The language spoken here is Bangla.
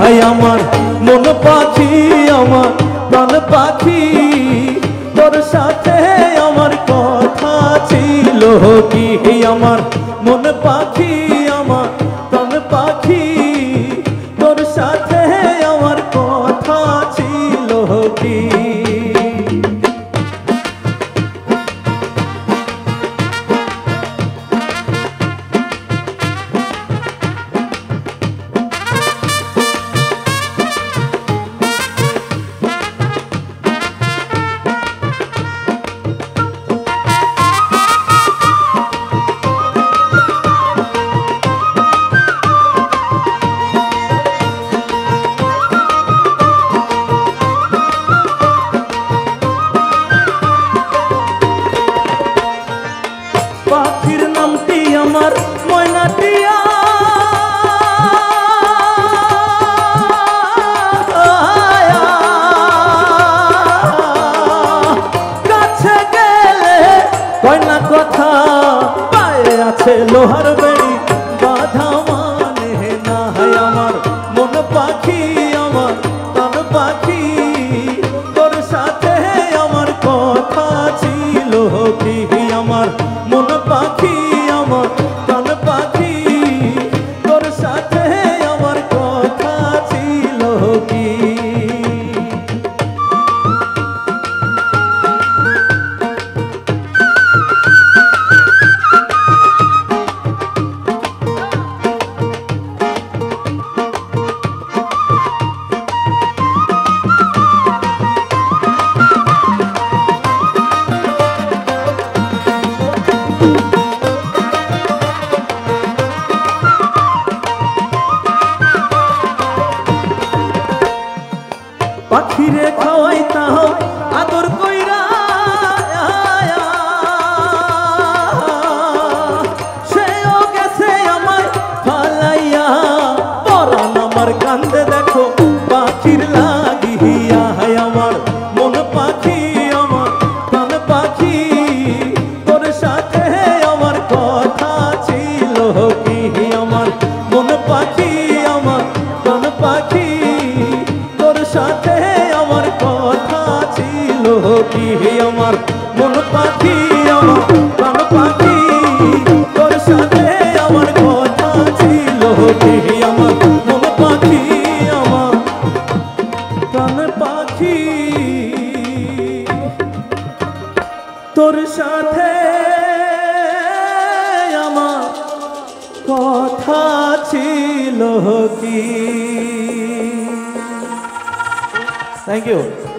হাই আমার মন পাখি আমার প্রাণ পাখি তোর সাথে আমার কথা ছিল কি আমার মন পাখি আমার প্রাণ পাখি তোর সাথে আমার কথা ছিল কি পাখির নামটি আমার ময়নাটিয়া কাছে গেলে কয় না কথা পায়ে আছে লোহার বেড়ি বাধা মানে না হয় আমার মন পাখি আমার প্রাণ পাখি তোর সাথে আমার কথা ছিল কি আমার মন পাখি আমার প্রাণ পাখি তোর সাথে আমার কথা ছিল কি পাখিরে খাওয়াইতাম আদর কইরা সেও গেছে আমার ফালাইয়া পরাণ আমার কান্দে দেখো পাখির লাগিয়া আমার মন পাখি আমার প্রাণ পাখি তোর সাথে আমার কথা ছিল কি আমার মন পাখি আমার প্রাণ পাখি তোর সাথে আমার কথা ছিল কি আমার মন পাখি আমার প্রাণ পাখি তোর সাথে আমার কথা ছিল কি আমার মন পাখি আমার প্রাণ পাখি তোর সাথে আমার কথা ছিল কি Thank you.